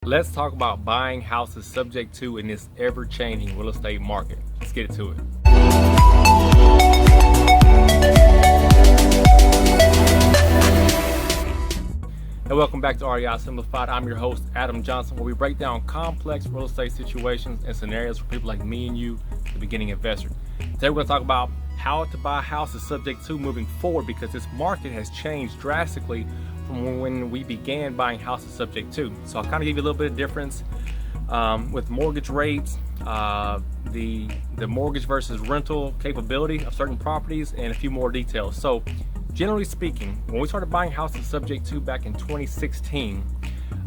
Let's talk about buying houses subject to in this ever-changing real estate market. Let's get to it. And welcome back to REI Simplified. I'm your host, Adam Johnson, where we break down complex real estate situations and scenarios for people like me and you, the beginning investor. Today we're going to talk about how to buy houses subject to moving forward, because this market has changed drastically from when we began buying houses subject to. So I'll kind of give you a little bit of difference with mortgage rates, the mortgage versus rental capability of certain properties, and a few more details. So generally speaking, when we started buying houses subject to back in 2016,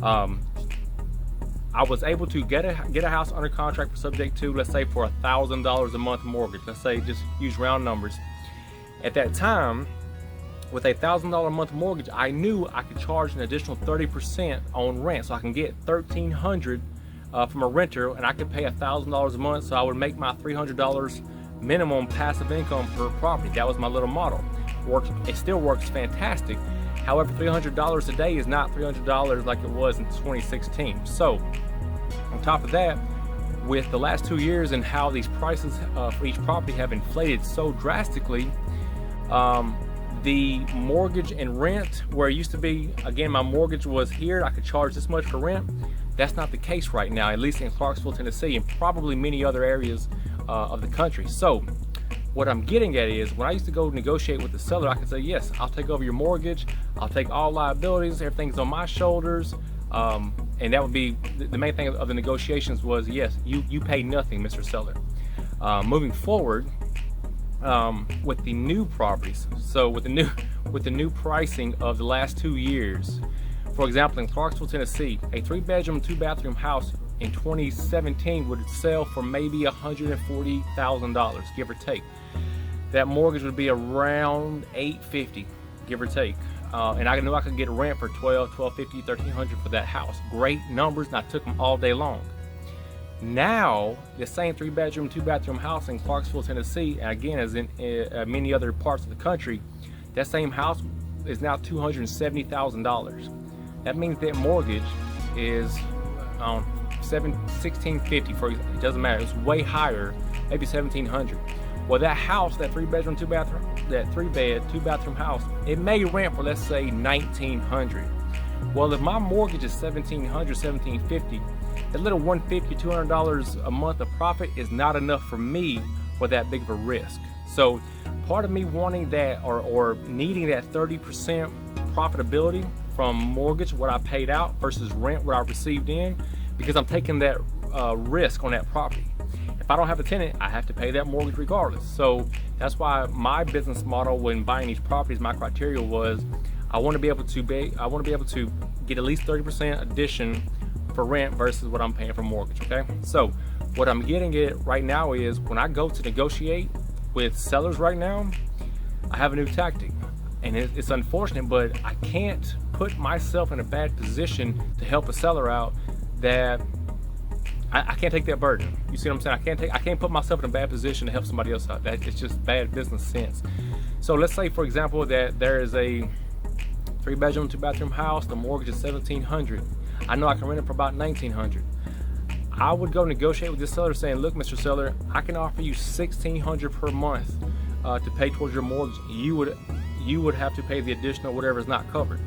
I was able to get a house under contract for subject to, let's say for $1,000 a month mortgage. Let's say, just use round numbers. At that time, with a $1,000 a month mortgage, I knew I could charge an additional 30% on rent, so I can get $1,300 from a renter, and I could pay $1,000 a month, so I would make my $300 minimum passive income per property. That was my little model. It still works fantastic. However, $300 a day is not $300 like it was in 2016. So on top of that, with the last 2 years and how these prices for each property have inflated so drastically, the mortgage and rent, where it used to be, again, my mortgage was here, I could charge this much for rent. That's not the case right now, at least in Clarksville, Tennessee, and probably many other areas of the country. So what I'm getting at is, when I used to go negotiate with the seller, I could say, yes, I'll take over your mortgage, I'll take all liabilities, everything's on my shoulders, and that would be the main thing of the negotiations was, yes, you pay nothing, Mr. Seller. Moving forward, with the new properties, so with the new pricing of the last 2 years, for example, in Clarksville, Tennessee, a 3-bedroom, 2-bathroom house in 2017 would sell for maybe $140,000, give or take. That mortgage would be around $850, give or take. And I knew I could get a rent for $1,250, $1,300 for that house. Great numbers, and I took them all day long. Now, the same 3-bedroom, 2-bathroom house in Clarksville, Tennessee, and again, as in many other parts of the country, that same house is now $270,000. That means that mortgage is $1,650, for example. It doesn't matter. It's way higher, maybe $1,700. Well, that house, that 3-bedroom, 2-bathroom, that 3-bed, 2-bathroom house, it may rent for, let's say, $1,900. Well, if my mortgage is $1,700, $1,750, that little $150, $200 a month of profit is not enough for me for that big of a risk. So part of me wanting that or needing that 30% profitability from mortgage, what I paid out, versus rent, what I received in, because I'm taking that risk on that property. If I don't have a tenant, I have to pay that mortgage regardless. So that's why my business model when buying these properties, my criteria was, I want to be able to get at least 30% addition for rent versus what I'm paying for mortgage. Okay, so what I'm getting at right now is, when I go to negotiate with sellers right now, I have a new tactic, and it's unfortunate, but I can't put myself in a bad position to help a seller out that I can't take that burden. You see what I'm saying? I can't put myself in a bad position to help somebody else out. It's just bad business sense. So let's say, for example, that there is a 3-bedroom, 2-bathroom house. The mortgage is $1,700. I know I can rent it for about $1,900. I would go negotiate with this seller saying, look, Mr. Seller, I can offer you $1,600 per month to pay towards your mortgage. You would have to pay the additional whatever is not covered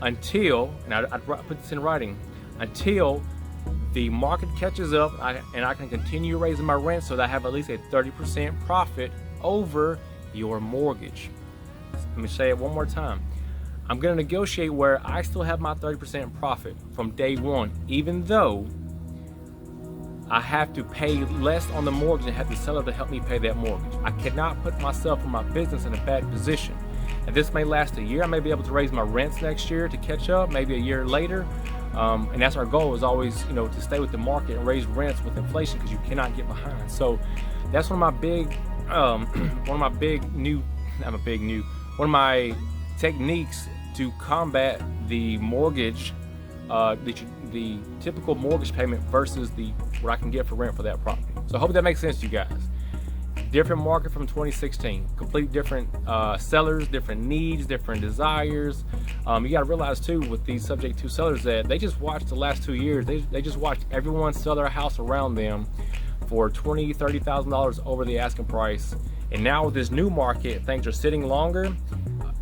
until, and I'd put this in writing, until the market catches up and I can continue raising my rent so that I have at least a 30% profit over your mortgage. Let me say it one more time. I'm going to negotiate where I still have my 30% profit from day one, even though I have to pay less on the mortgage and have the seller to help me pay that mortgage. I cannot put myself and my business in a bad position. And this may last a year. I may be able to raise my rents next year to catch up, maybe a year later. And that's our goal, is always, to stay with the market and raise rents with inflation, because you cannot get behind. So that's one of my techniques to combat the mortgage, the typical mortgage payment versus what I can get for rent for that property. So I hope that makes sense to you guys. Different market from 2016, complete different sellers, different needs, different desires, You got to realize too, with these subject to sellers, that they just watched the last 2 years. They just watched everyone sell their house around them for $20,000-$30,000 over the asking price. And now with this new market, things are sitting longer.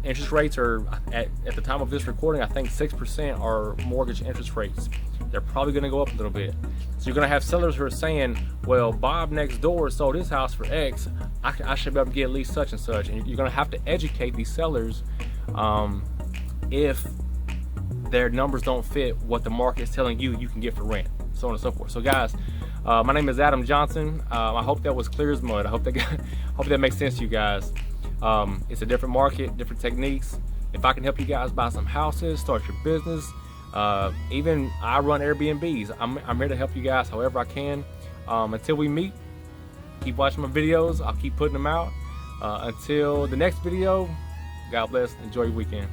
Interest rates are at the time of this recording, I think 6% are mortgage interest rates. They're probably going to go up a little bit. So you're going to have sellers who are saying, well, Bob next door sold his house for X. I should be able to get at least such and such. And you're going to have to educate these sellers if their numbers don't fit what the market is telling you can get for rent, so on and so forth. So guys, my name is Adam Johnson. I hope that was clear as mud. I hope that makes sense to you guys. It's a different market, different techniques. If I can help you guys buy some houses, start your business, even I run Airbnbs. I'm here to help you guys however I can. Until we meet, keep watching my videos. I'll keep putting them out. Until the next video, God bless. Enjoy your weekend.